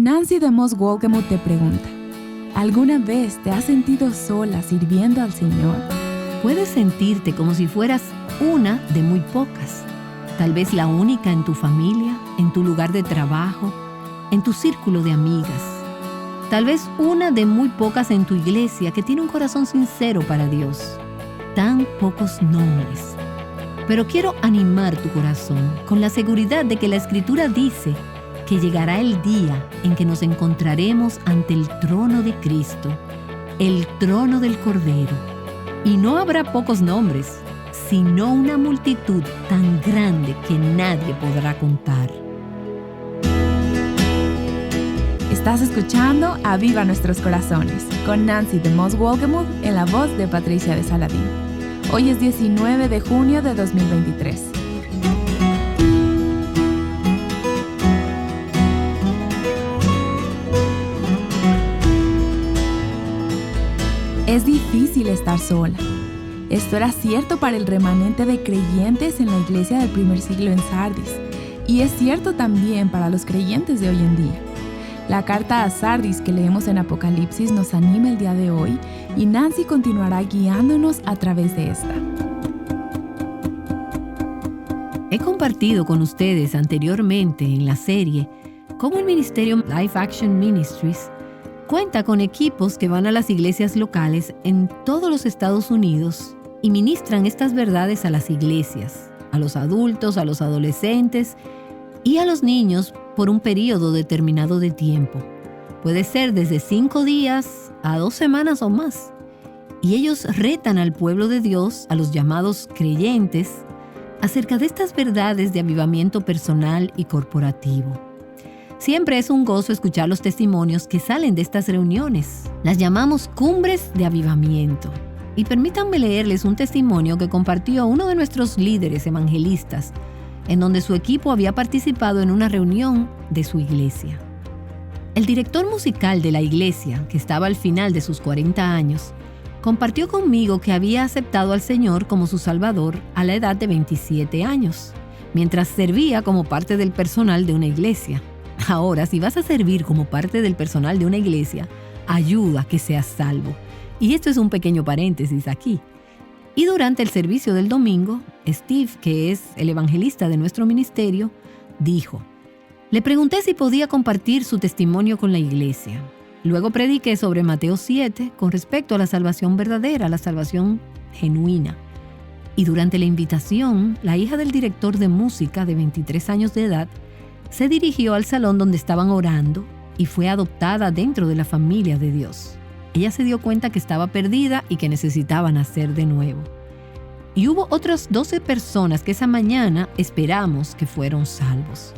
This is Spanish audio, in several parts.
Nancy de Moss Wolgemuth te pregunta, ¿alguna vez te has sentido sola sirviendo al Señor? Puedes sentirte como si fueras una de muy pocas, tal vez la única en tu familia, en tu lugar de trabajo, en tu círculo de amigas. Tal vez una de muy pocas en tu iglesia que tiene un corazón sincero para Dios. Tan pocos nombres. Pero quiero animar tu corazón con la seguridad de que la Escritura dice que llegará el día en que nos encontraremos ante el trono de Cristo, el trono del Cordero. Y no habrá pocos nombres, sino una multitud tan grande que nadie podrá contar. Estás escuchando Aviva Nuestros Corazones con Nancy de Moss Wolgemuth en la voz de Patricia de Saladín. Hoy es 19 de junio de 2023. Es difícil estar sola. Esto era cierto para el remanente de creyentes en la iglesia del primer siglo en Sardis, y es cierto también para los creyentes de hoy en día. La carta a Sardis que leemos en Apocalipsis nos anima el día de hoy, y Nancy continuará guiándonos a través de esta. He compartido con ustedes anteriormente en la serie cómo el ministerio Life Action Ministries cuenta con equipos que van a las iglesias locales en todos los Estados Unidos y ministran estas verdades a las iglesias, a los adultos, a los adolescentes y a los niños por un periodo determinado de tiempo. Puede ser desde 5 días a 2 semanas o más. Y ellos retan al pueblo de Dios, a los llamados creyentes, acerca de estas verdades de avivamiento personal y corporativo. Siempre es un gozo escuchar los testimonios que salen de estas reuniones. Las llamamos cumbres de avivamiento. Y permítanme leerles un testimonio que compartió uno de nuestros líderes evangelistas, en donde su equipo había participado en una reunión de su iglesia. El director musical de la iglesia, que estaba al final de sus 40 años, compartió conmigo que había aceptado al Señor como su Salvador a la edad de 27 años, mientras servía como parte del personal de una iglesia. Ahora, si vas a servir como parte del personal de una iglesia, ayuda a que seas salvo. Y esto es un pequeño paréntesis aquí. Y durante el servicio del domingo, Steve, que es el evangelista de nuestro ministerio, dijo: le pregunté si podía compartir su testimonio con la iglesia. Luego prediqué sobre Mateo 7 con respecto a la salvación verdadera, la salvación genuina. Y durante la invitación, la hija del director de música de 23 años de edad se dirigió al salón donde estaban orando y fue adoptada dentro de la familia de Dios. Ella se dio cuenta que estaba perdida y que necesitaba nacer de nuevo. Y hubo otras 12 personas que esa mañana esperamos que fueron salvos.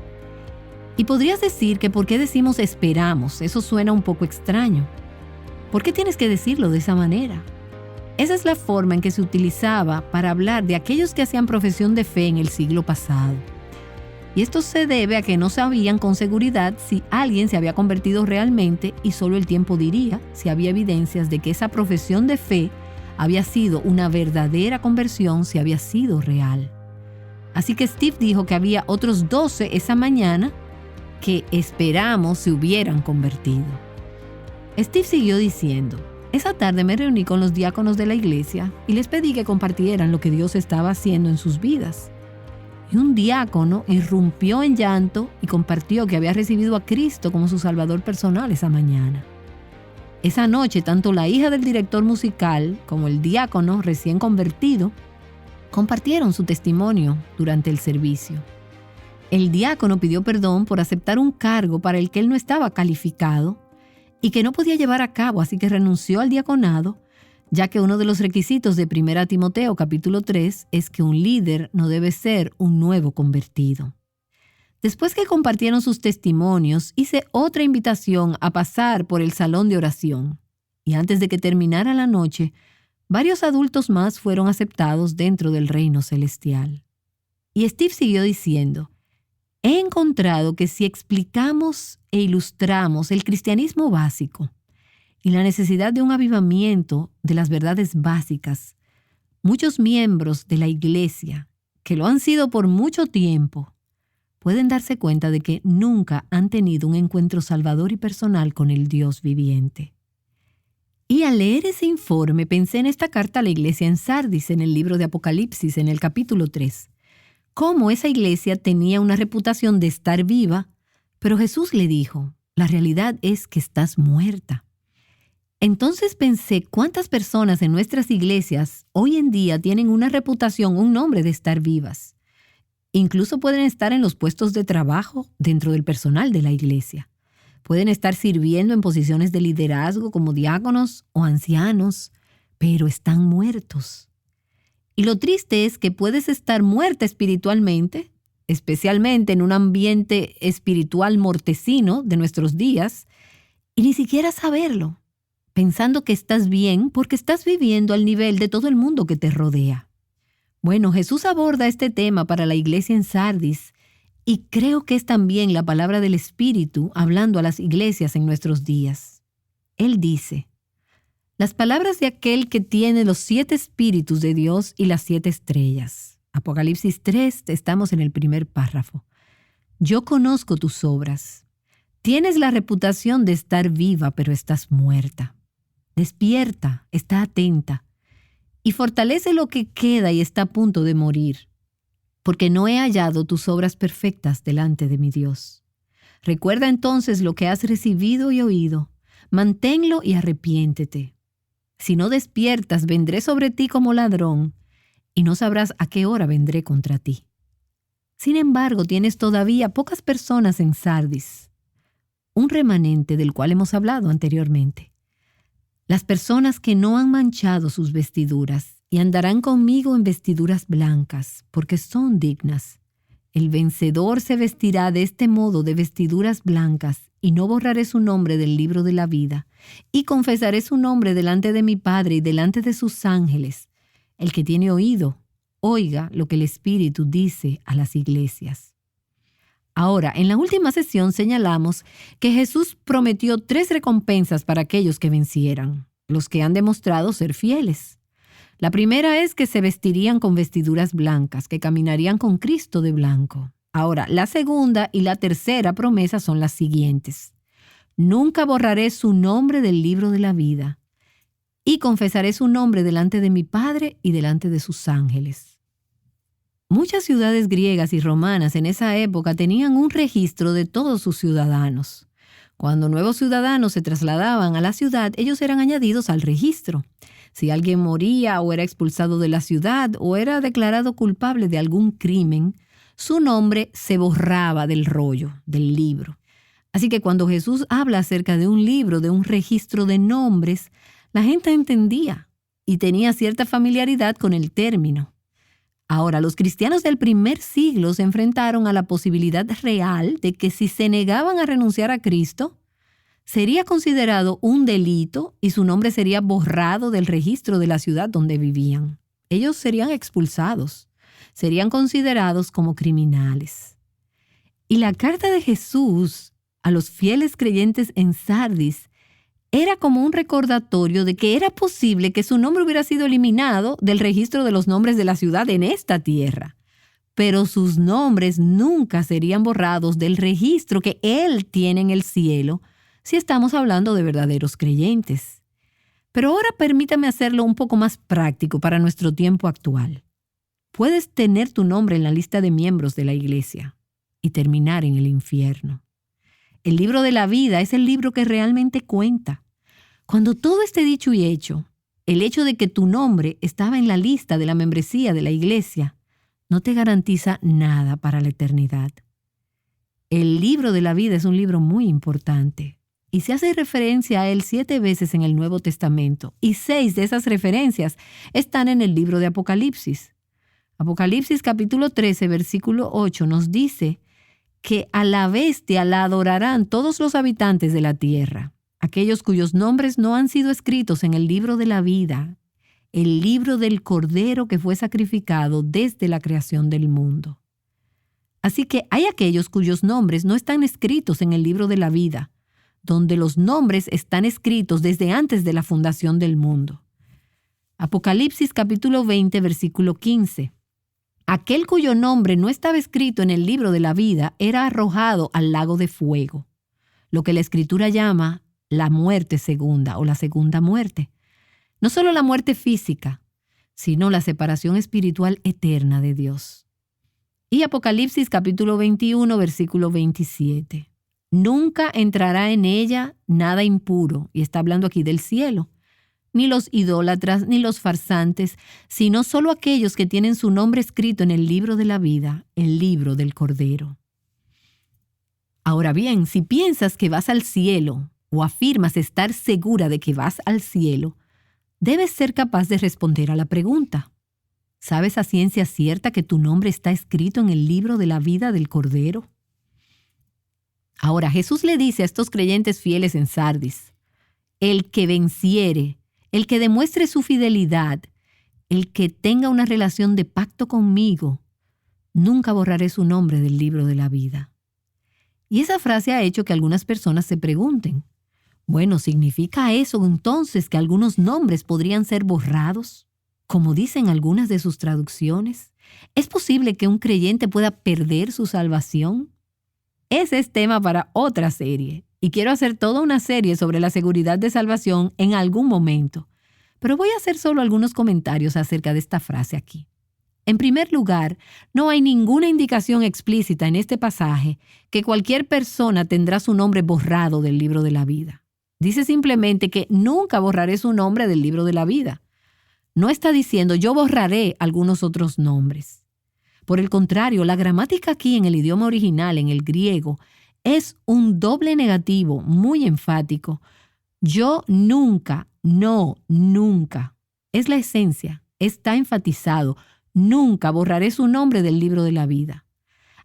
Y podrías decir que ¿por qué decimos esperamos? Eso suena un poco extraño. ¿Por qué tienes que decirlo de esa manera? Esa es la forma en que se utilizaba para hablar de aquellos que hacían profesión de fe en el siglo pasado. Y esto se debe a que no sabían con seguridad si alguien se había convertido realmente y solo el tiempo diría si había evidencias de que esa profesión de fe había sido una verdadera conversión, si había sido real. Así que Steve dijo que había otros 12 esa mañana que esperamos se hubieran convertido. Steve siguió diciendo: esa tarde me reuní con los diáconos de la iglesia y les pedí que compartieran lo que Dios estaba haciendo en sus vidas. Y un diácono irrumpió en llanto y compartió que había recibido a Cristo como su Salvador personal esa mañana. Esa noche, tanto la hija del director musical como el diácono recién convertido compartieron su testimonio durante el servicio. El diácono pidió perdón por aceptar un cargo para el que él no estaba calificado y que no podía llevar a cabo, así que renunció al diaconado, ya que uno de los requisitos de 1 Timoteo capítulo 3 es que un líder no debe ser un nuevo convertido. Después que compartieron sus testimonios, hice otra invitación a pasar por el salón de oración. Y antes de que terminara la noche, varios adultos más fueron aceptados dentro del reino celestial. Y Steve siguió diciendo: he encontrado que si explicamos e ilustramos el cristianismo básico y la necesidad de un avivamiento de las verdades básicas, muchos miembros de la iglesia, que lo han sido por mucho tiempo, pueden darse cuenta de que nunca han tenido un encuentro salvador y personal con el Dios viviente. Y al leer ese informe pensé en esta carta a la iglesia en Sardis, en el libro de Apocalipsis, en el capítulo 3. Cómo esa iglesia tenía una reputación de estar viva, pero Jesús le dijo, la realidad es que estás muerta. Entonces pensé cuántas personas en nuestras iglesias hoy en día tienen una reputación, un nombre de estar vivas. Incluso pueden estar en los puestos de trabajo dentro del personal de la iglesia. Pueden estar sirviendo en posiciones de liderazgo como diáconos o ancianos, pero están muertos. Y lo triste es que puedes estar muerta espiritualmente, especialmente en un ambiente espiritual mortecino de nuestros días, y ni siquiera saberlo, pensando que estás bien porque estás viviendo al nivel de todo el mundo que te rodea. Bueno, Jesús aborda este tema para la iglesia en Sardis, y creo que es también la palabra del Espíritu hablando a las iglesias en nuestros días. Él dice, las palabras de aquel que tiene los 7 espíritus de Dios y las 7 estrellas. Apocalipsis 3, estamos en el primer párrafo. Yo conozco tus obras. Tienes la reputación de estar viva, pero estás muerta. Despierta, está atenta, y fortalece lo que queda y está a punto de morir. Porque no he hallado tus obras perfectas delante de mi Dios. Recuerda entonces lo que has recibido y oído. Manténlo y arrepiéntete. Si no despiertas, vendré sobre ti como ladrón, y no sabrás a qué hora vendré contra ti. Sin embargo, tienes todavía pocas personas en Sardis, un remanente del cual hemos hablado anteriormente. Las personas que no han manchado sus vestiduras y andarán conmigo en vestiduras blancas, porque son dignas. El vencedor se vestirá de este modo de vestiduras blancas, y no borraré su nombre del libro de la vida, y confesaré su nombre delante de mi Padre y delante de sus ángeles. El que tiene oído, oiga lo que el Espíritu dice a las iglesias. Ahora, en la última sesión señalamos que Jesús prometió 3 recompensas para aquellos que vencieran, los que han demostrado ser fieles. La primera es que se vestirían con vestiduras blancas, que caminarían con Cristo de blanco. Ahora, la segunda y la tercera promesa son las siguientes. Nunca borraré su nombre del libro de la vida, y confesaré su nombre delante de mi Padre y delante de sus ángeles. Muchas ciudades griegas y romanas en esa época tenían un registro de todos sus ciudadanos. Cuando nuevos ciudadanos se trasladaban a la ciudad, ellos eran añadidos al registro. Si alguien moría o era expulsado de la ciudad o era declarado culpable de algún crimen, su nombre se borraba del rollo, del libro. Así que cuando Jesús habla acerca de un libro, de un registro de nombres, la gente entendía y tenía cierta familiaridad con el término. Ahora, los cristianos del primer siglo se enfrentaron a la posibilidad real de que si se negaban a renunciar a Cristo, sería considerado un delito y su nombre sería borrado del registro de la ciudad donde vivían. Ellos serían expulsados, serían considerados como criminales. Y la carta de Jesús a los fieles creyentes en Sardis era como un recordatorio de que era posible que su nombre hubiera sido eliminado del registro de los nombres de la ciudad en esta tierra. Pero sus nombres nunca serían borrados del registro que Él tiene en el cielo, si estamos hablando de verdaderos creyentes. Pero ahora permítame hacerlo un poco más práctico para nuestro tiempo actual. Puedes tener tu nombre en la lista de miembros de la iglesia y terminar en el infierno. El libro de la vida es el libro que realmente cuenta. Cuando todo esté dicho y hecho, el hecho de que tu nombre estaba en la lista de la membresía de la iglesia no te garantiza nada para la eternidad. El libro de la vida es un libro muy importante. Y se hace referencia a él 7 veces en el Nuevo Testamento, y 6 de esas referencias están en el libro de Apocalipsis. Apocalipsis capítulo 13, versículo 8 nos dice que a la bestia la adorarán todos los habitantes de la tierra, aquellos cuyos nombres no han sido escritos en el libro de la vida, el libro del Cordero que fue sacrificado desde la creación del mundo. Así que hay aquellos cuyos nombres no están escritos en el libro de la vida, donde los nombres están escritos desde antes de la fundación del mundo. Apocalipsis capítulo 20, versículo 15. aquel cuyo nombre no estaba escrito en el libro de la vida era arrojado al lago de fuego, lo que la Escritura llama la muerte segunda o la segunda muerte. No solo la muerte física, sino la separación espiritual eterna de Dios. Y Apocalipsis capítulo 21, versículo 27. Nunca entrará en ella nada impuro, y está hablando aquí del cielo, ni los idólatras, ni los farsantes, sino solo aquellos que tienen su nombre escrito en el libro de la vida, el libro del Cordero. Ahora bien, si piensas que vas al cielo, o afirmas estar segura de que vas al cielo, debes ser capaz de responder a la pregunta. ¿Sabes a ciencia cierta que tu nombre está escrito en el libro de la vida del Cordero? Ahora Jesús le dice a estos creyentes fieles en Sardis: el que venciere, el que demuestre su fidelidad, el que tenga una relación de pacto conmigo, nunca borraré su nombre del libro de la vida. Y esa frase ha hecho que algunas personas se pregunten: bueno, ¿significa eso entonces que algunos nombres podrían ser borrados, como dicen algunas de sus traducciones? ¿Es posible que un creyente pueda perder su salvación? Ese es tema para otra serie, y quiero hacer toda una serie sobre la seguridad de salvación en algún momento, pero voy a hacer solo algunos comentarios acerca de esta frase aquí. En primer lugar, no hay ninguna indicación explícita en este pasaje que cualquier persona tendrá su nombre borrado del libro de la vida. Dice simplemente que nunca borraré su nombre del libro de la vida. No está diciendo yo borraré algunos otros nombres. Por el contrario, la gramática aquí en el idioma original, en el griego, es un doble negativo muy enfático. Yo nunca, no, nunca. Es la esencia, está enfatizado. Nunca borraré su nombre del libro de la vida.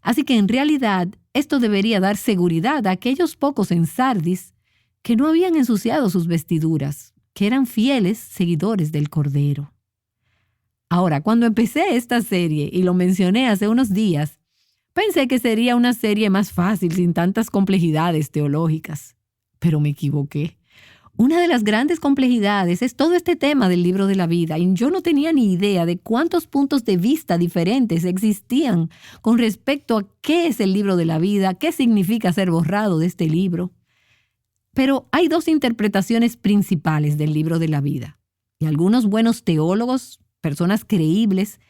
Así que en realidad esto debería dar seguridad a aquellos pocos en Sardis que no habían ensuciado sus vestiduras, que eran fieles seguidores del Cordero. Ahora, cuando empecé esta serie y lo mencioné hace unos días, pensé que sería una serie más fácil sin tantas complejidades teológicas. Pero me equivoqué. Una de las grandes complejidades es todo este tema del libro de la vida, y yo no tenía ni idea de cuántos puntos de vista diferentes existían con respecto a qué es el libro de la vida, qué significa ser borrado de este libro. Pero hay dos interpretaciones principales del libro de la vida, y algunos buenos teólogos, personas creíbles,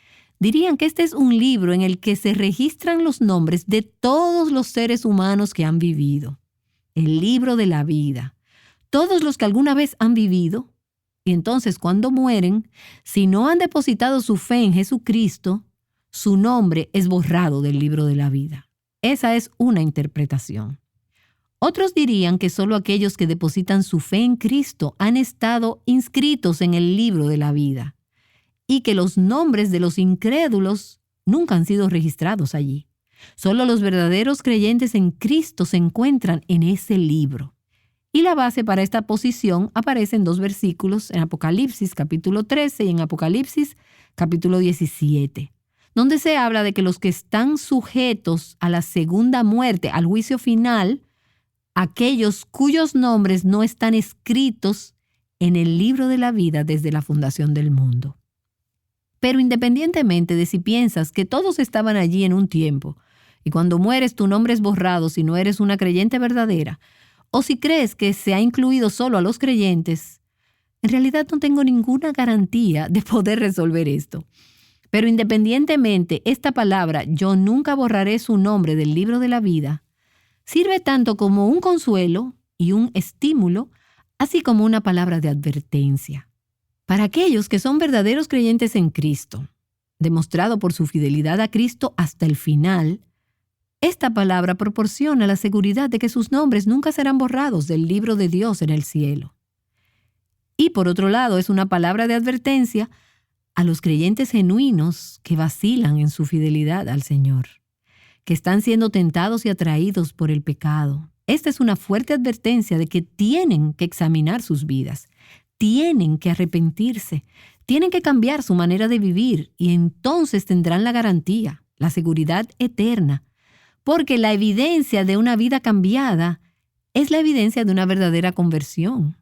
dirían que este es un libro en el que se registran los nombres de todos los seres humanos que han vivido. El libro de la vida. Todos los que alguna vez han vivido, y entonces cuando mueren, si no han depositado su fe en Jesucristo, su nombre es borrado del libro de la vida. Esa es una interpretación. Otros dirían que solo aquellos que depositan su fe en Cristo han estado inscritos en el libro de la vida y que los nombres de los incrédulos nunca han sido registrados allí. Solo los verdaderos creyentes en Cristo se encuentran en ese libro. Y la base para esta posición aparece en dos versículos en Apocalipsis capítulo 13 y en Apocalipsis capítulo 17, donde se habla de que los que están sujetos a la segunda muerte, al juicio final, aquellos cuyos nombres no están escritos en el libro de la vida desde la fundación del mundo. Pero independientemente de si piensas que todos estaban allí en un tiempo, y cuando mueres tu nombre es borrado si no eres una creyente verdadera, o si crees que se ha incluido solo a los creyentes, en realidad no tengo ninguna garantía de poder resolver esto. Pero independientemente, esta palabra, yo nunca borraré su nombre del libro de la vida, sirve tanto como un consuelo y un estímulo, así como una palabra de advertencia. Para aquellos que son verdaderos creyentes en Cristo, demostrado por su fidelidad a Cristo hasta el final, esta palabra proporciona la seguridad de que sus nombres nunca serán borrados del libro de Dios en el cielo. Y por otro lado, es una palabra de advertencia a los creyentes genuinos que vacilan en su fidelidad al Señor, que están siendo tentados y atraídos por el pecado. Esta es una fuerte advertencia de que tienen que examinar sus vidas, tienen que arrepentirse, tienen que cambiar su manera de vivir y entonces tendrán la garantía, la seguridad eterna, porque la evidencia de una vida cambiada es la evidencia de una verdadera conversión.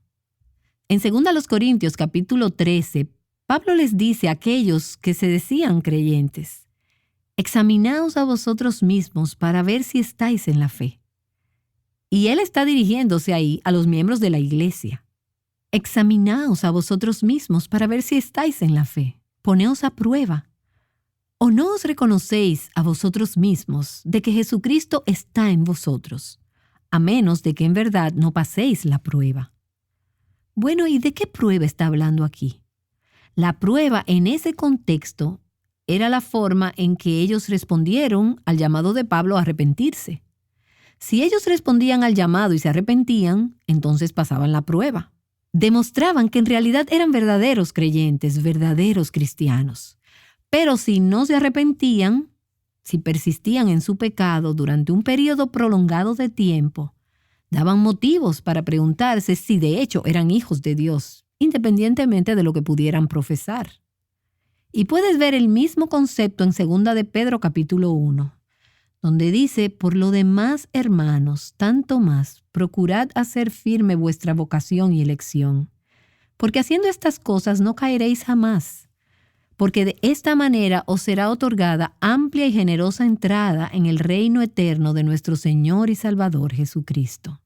En 2 Corintios capítulo 13, Pablo les dice a aquellos que se decían creyentes: examinaos a vosotros mismos para ver si estáis en la fe. Y él está dirigiéndose ahí a los miembros de la iglesia. Examinaos a vosotros mismos para ver si estáis en la fe. Poneos a prueba. ¿O no os reconocéis a vosotros mismos de que Jesucristo está en vosotros, a menos de que en verdad no paséis la prueba? Bueno, ¿y de qué prueba está hablando aquí? La prueba en ese contexto era la forma en que ellos respondieron al llamado de Pablo a arrepentirse. Si ellos respondían al llamado y se arrepentían, entonces pasaban la prueba. Demostraban que en realidad eran verdaderos creyentes, verdaderos cristianos. Pero si no se arrepentían, si persistían en su pecado durante un periodo prolongado de tiempo, daban motivos para preguntarse si de hecho eran hijos de Dios, independientemente de lo que pudieran profesar. Y puedes ver el mismo concepto en 2 de Pedro capítulo 1, donde dice: por lo demás, hermanos, tanto más, procurad hacer firme vuestra vocación y elección, porque haciendo estas cosas no caeréis jamás, porque de esta manera os será otorgada amplia y generosa entrada en el reino eterno de nuestro Señor y Salvador Jesucristo.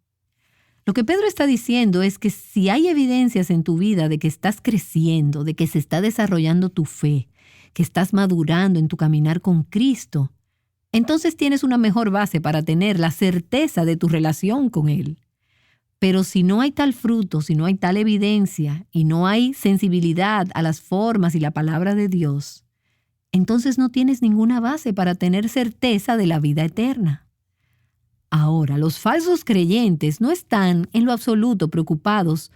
Lo que Pedro está diciendo es que si hay evidencias en tu vida de que estás creciendo, de que se está desarrollando tu fe, que estás madurando en tu caminar con Cristo, entonces tienes una mejor base para tener la certeza de tu relación con Él. Pero si no hay tal fruto, si no hay tal evidencia y no hay sensibilidad a las formas y la palabra de Dios, entonces no tienes ninguna base para tener certeza de la vida eterna. Ahora, los falsos creyentes no están en lo absoluto preocupados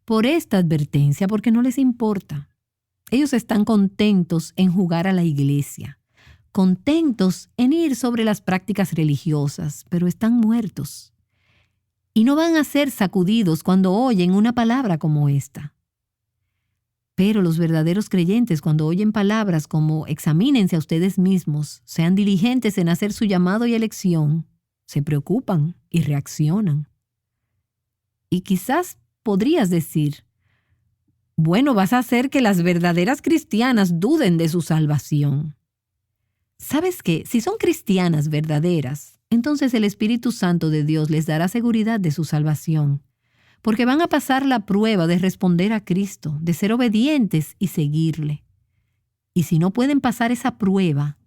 por esta advertencia porque no les importa. Ellos están contentos en jugar a la iglesia, contentos en ir sobre las prácticas religiosas, pero están muertos. Y no van a ser sacudidos cuando oyen una palabra como esta. Pero los verdaderos creyentes, cuando oyen palabras como examínense a ustedes mismos, sean diligentes en hacer su llamado y elección, se preocupan y reaccionan. Y quizás podrías decir, bueno, vas a hacer que las verdaderas cristianas duden de su salvación. ¿Sabes qué? Si son cristianas verdaderas, entonces el Espíritu Santo de Dios les dará seguridad de su salvación, porque van a pasar la prueba de responder a Cristo, de ser obedientes y seguirle. Y si no pueden pasar esa prueba,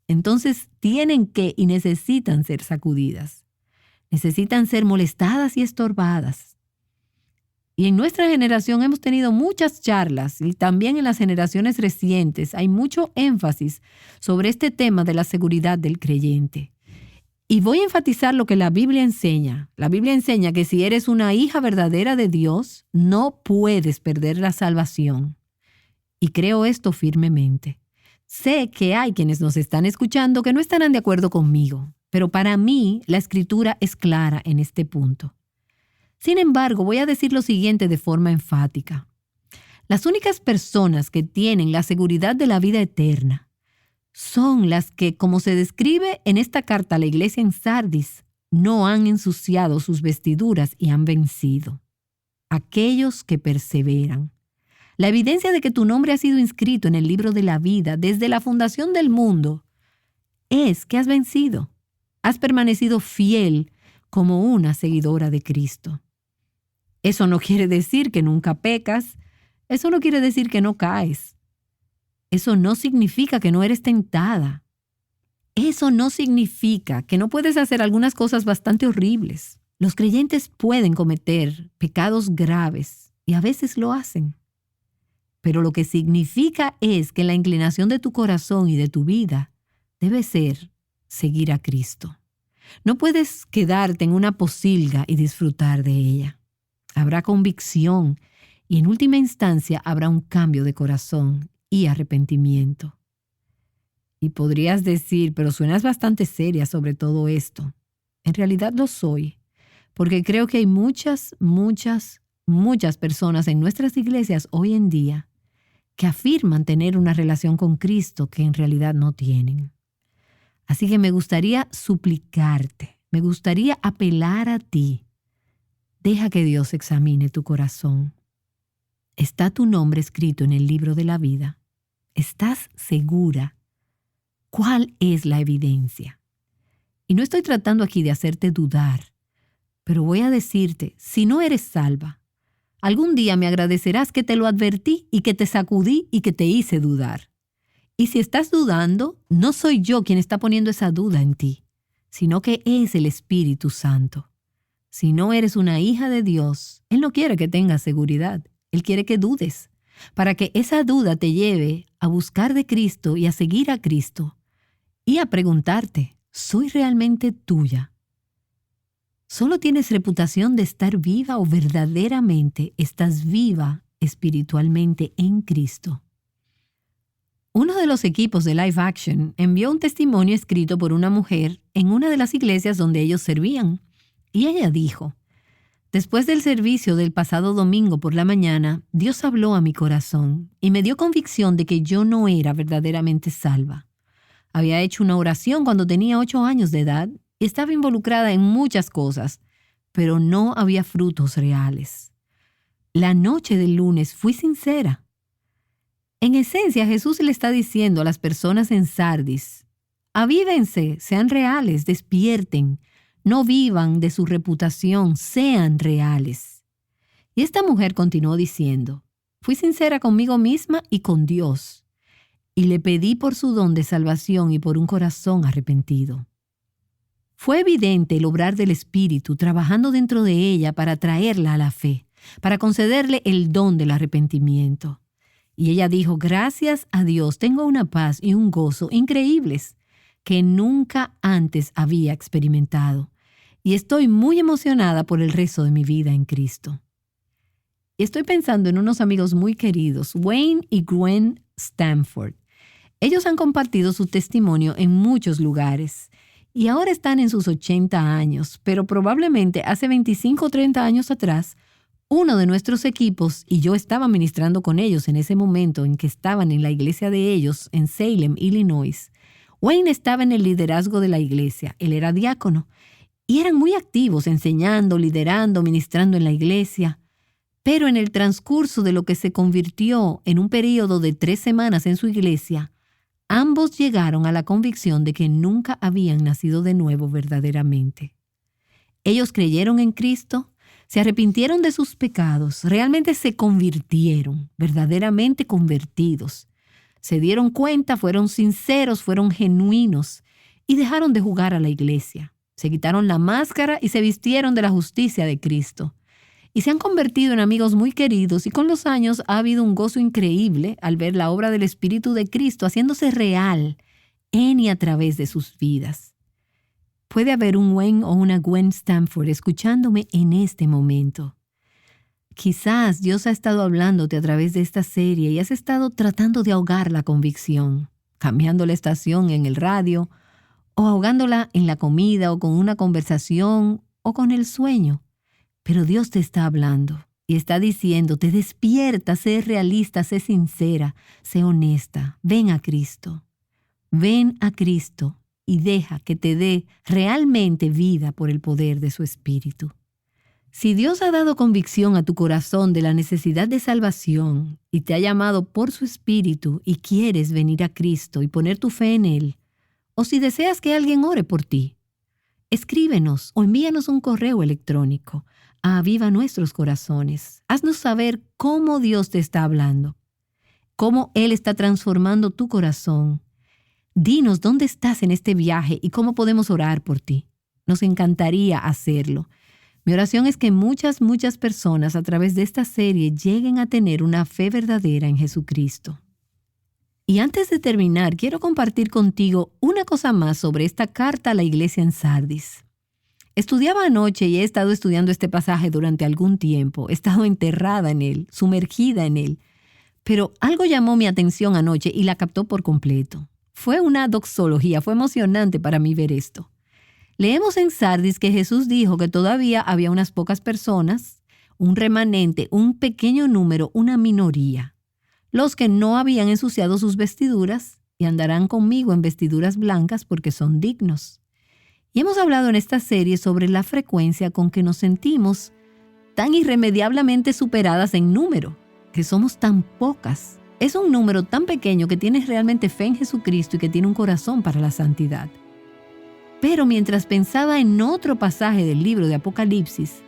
entonces tienen que y necesitan ser sacudidas. Necesitan ser molestadas y estorbadas. Y en nuestra generación hemos tenido muchas charlas y también en las generaciones recientes hay mucho énfasis sobre este tema de la seguridad del creyente. Y voy a enfatizar lo que la Biblia enseña. La Biblia enseña que si eres una hija verdadera de Dios, no puedes perder la salvación. Y creo esto firmemente. Sé que hay quienes nos están escuchando que no estarán de acuerdo conmigo, pero para mí la Escritura es clara en este punto. Sin embargo, voy a decir lo siguiente de forma enfática. Las únicas personas que tienen la seguridad de la vida eterna son las que, como se describe en esta carta a la iglesia en Sardis, no han ensuciado sus vestiduras y han vencido. Aquellos que perseveran. La evidencia de que tu nombre ha sido inscrito en el libro de la vida desde la fundación del mundo es que has vencido. Has permanecido fiel como una seguidora de Cristo. Eso no quiere decir que nunca pecas. Eso no quiere decir que no caes. Eso no significa que no eres tentada. Eso no significa que no puedes hacer algunas cosas bastante horribles. Los creyentes pueden cometer pecados graves y a veces lo hacen. Pero lo que significa es que la inclinación de tu corazón y de tu vida debe ser seguir a Cristo. No puedes quedarte en una posilga y disfrutar de ella. Habrá convicción y en última instancia habrá un cambio de corazón y arrepentimiento. Y podrías decir, pero suenas bastante seria sobre todo esto. En realidad lo soy, porque creo que hay muchas personas en nuestras iglesias hoy en día que afirman tener una relación con Cristo que en realidad no tienen. Así que me gustaría suplicarte, me gustaría apelar a ti. Deja que Dios examine tu corazón. ¿Está tu nombre escrito en el libro de la vida? ¿Estás segura ¿Cuál es la evidencia? Y no estoy tratando aquí de hacerte dudar, pero voy a decirte, si no eres salva, algún día me agradecerás que te lo advertí y que te sacudí y que te hice dudar. Y si estás dudando, no soy yo quien está poniendo esa duda en ti, sino que es el Espíritu Santo. Si no eres una hija de Dios, Él no quiere que tengas seguridad. Él quiere que dudes, para que esa duda te lleve a buscar de Cristo y a seguir a Cristo y a preguntarte, ¿soy realmente tuya? ¿Solo tienes reputación de estar viva o verdaderamente estás viva espiritualmente en Cristo? Uno de los equipos de Live Action envió un testimonio escrito por una mujer en una de las iglesias donde ellos servían. Y ella dijo, después del servicio del pasado domingo por la mañana, Dios habló a mi corazón y me dio convicción de que yo no era verdaderamente salva. Había hecho una oración cuando tenía 8 años de edad y estaba involucrada en muchas cosas, pero no había frutos reales. La noche del lunes fui sincera. En esencia, Jesús le está diciendo a las personas en Sardis, avívense, sean reales, despierten, no vivan de su reputación, sean reales. Y esta mujer continuó diciendo, fui sincera conmigo misma y con Dios, y le pedí por su don de salvación y por un corazón arrepentido. Fue evidente el obrar del Espíritu trabajando dentro de ella para traerla a la fe, para concederle el don del arrepentimiento. Y ella dijo, gracias a Dios, tengo una paz y un gozo increíbles que nunca antes había experimentado. Y estoy muy emocionada por el resto de mi vida en Cristo. Y estoy pensando en unos amigos muy queridos, Wayne y Gwen Stanford. Ellos han compartido su testimonio en muchos lugares y ahora están en sus 80 años, pero probablemente hace 25 o 30 años atrás, uno de nuestros equipos y yo estaba ministrando con ellos en ese momento en que estaban en la iglesia de ellos en Salem, Illinois. Wayne estaba en el liderazgo de la iglesia, él era diácono, y eran muy activos enseñando, liderando, ministrando en la iglesia. Pero en el transcurso de lo que se convirtió en un período de 3 semanas en su iglesia, ambos llegaron a la convicción de que nunca habían nacido de nuevo verdaderamente. Ellos creyeron en Cristo, se arrepintieron de sus pecados, realmente se convirtieron, verdaderamente convertidos. Se dieron cuenta, fueron sinceros, fueron genuinos y dejaron de jugar a la iglesia. Se quitaron la máscara y se vistieron de la justicia de Cristo. Y se han convertido en amigos muy queridos y con los años ha habido un gozo increíble al ver la obra del Espíritu de Cristo haciéndose real en y a través de sus vidas. Puede haber un Wayne o una Gwen Stanford escuchándome en este momento. Quizás Dios ha estado hablándote a través de esta serie y has estado tratando de ahogar la convicción, cambiando la estación en el radio o ahogándola en la comida o con una conversación o con el sueño. Pero Dios te está hablando y está diciéndote, despierta, sé realista, sé sincera, sé honesta, ven a Cristo. Ven a Cristo y deja que te dé realmente vida por el poder de su Espíritu. Si Dios ha dado convicción a tu corazón de la necesidad de salvación y te ha llamado por su Espíritu y quieres venir a Cristo y poner tu fe en Él, o si deseas que alguien ore por ti, escríbenos o envíanos un correo electrónico a Aviva Nuestros Corazones. Haznos saber cómo Dios te está hablando, cómo Él está transformando tu corazón. Dinos dónde estás en este viaje y cómo podemos orar por ti. Nos encantaría hacerlo. Mi oración es que muchas personas a través de esta serie lleguen a tener una fe verdadera en Jesucristo. Y antes de terminar, quiero compartir contigo una cosa más sobre esta carta a la iglesia en Sardis. Estudiaba anoche y he estado estudiando este pasaje durante algún tiempo. He estado enterrada en él, sumergida en él. Pero algo llamó mi atención anoche y la captó por completo. Fue una doxología, fue emocionante para mí ver esto. Leemos en Sardis que Jesús dijo que todavía había unas pocas personas, un remanente, un pequeño número, una minoría, los que no habían ensuciado sus vestiduras y andarán conmigo en vestiduras blancas porque son dignos. Y hemos hablado en esta serie sobre la frecuencia con que nos sentimos tan irremediablemente superadas en número, que somos tan pocas es un número tan pequeño que tiene realmente fe en Jesucristo y que tiene un corazón para la santidad. Pero mientras pensaba en otro pasaje del libro de Apocalipsis,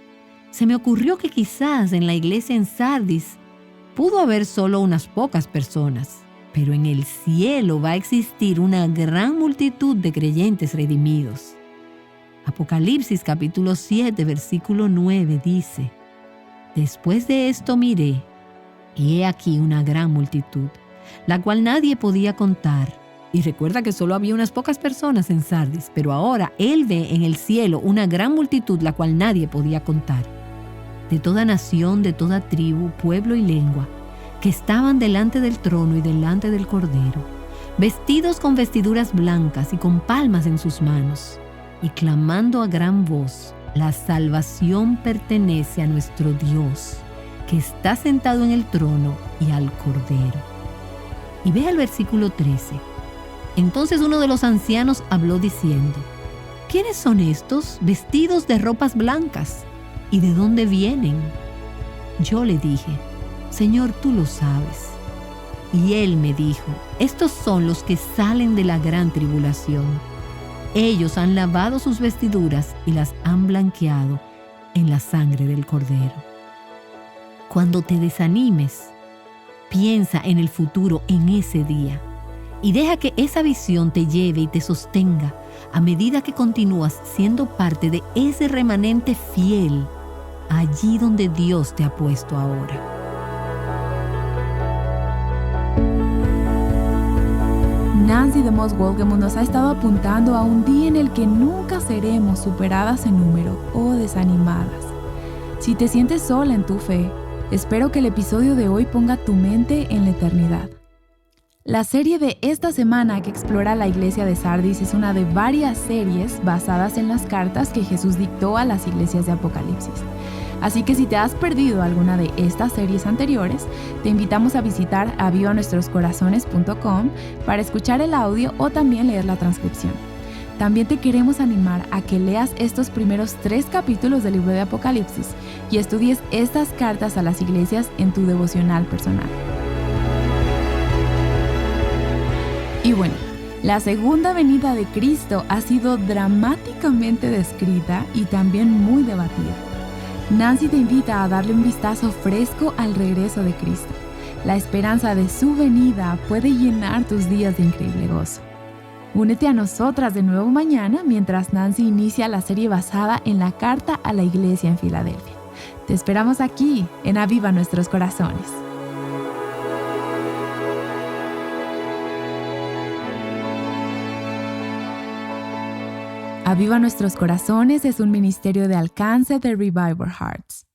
se me ocurrió que quizás en la iglesia en Sardis pudo haber solo unas pocas personas, pero en el cielo va a existir una gran multitud de creyentes redimidos. Apocalipsis capítulo 7, versículo 9 dice: Después de esto miré, y he aquí una gran multitud, la cual nadie podía contar. Y recuerda que solo había unas pocas personas en Sardis, pero ahora él ve en el cielo una gran multitud, la cual nadie podía contar, de toda nación, de toda tribu, pueblo y lengua, que estaban delante del trono y delante del Cordero, vestidos con vestiduras blancas y con palmas en sus manos, y clamando a gran voz: La salvación pertenece a nuestro Dios, que está sentado en el trono y al Cordero. Y ve al versículo 13. Entonces uno de los ancianos habló diciendo: ¿Quiénes son estos vestidos de ropas blancas? ¿Y de dónde vienen? Yo le dije: Señor, tú lo sabes. Y él me dijo: Estos son los que salen de la gran tribulación. Ellos han lavado sus vestiduras y las han blanqueado en la sangre del Cordero. Cuando te desanimes, piensa en el futuro, en ese día, y deja que esa visión te lleve y te sostenga a medida que continúas siendo parte de ese remanente fiel allí donde Dios te ha puesto ahora. Nancy DeMoss Wolgemuth nos ha estado apuntando a un día en el que nunca seremos superadas en número o desanimadas. Si te sientes sola en tu fe, espero que el episodio de hoy ponga tu mente en la eternidad. La serie de esta semana que explora la iglesia de Sardis es una de varias series basadas en las cartas que Jesús dictó a las iglesias de Apocalipsis. Así que si te has perdido alguna de estas series anteriores, te invitamos a visitar avivanuestroscorazones.com para escuchar el audio o también leer la transcripción. También te queremos animar a que leas estos primeros 3 capítulos del libro de Apocalipsis y estudies estas cartas a las iglesias en tu devocional personal. Y bueno, la segunda venida de Cristo ha sido dramáticamente descrita y también muy debatida. Nancy te invita a darle un vistazo fresco al regreso de Cristo. La esperanza de su venida puede llenar tus días de increíble gozo. Únete a nosotras de nuevo mañana mientras Nancy inicia la serie basada en la carta a la iglesia en Filadelfia. Te esperamos aquí en Aviva Nuestros Corazones. Aviva Nuestros Corazones es un ministerio de alcance de Revival Hearts.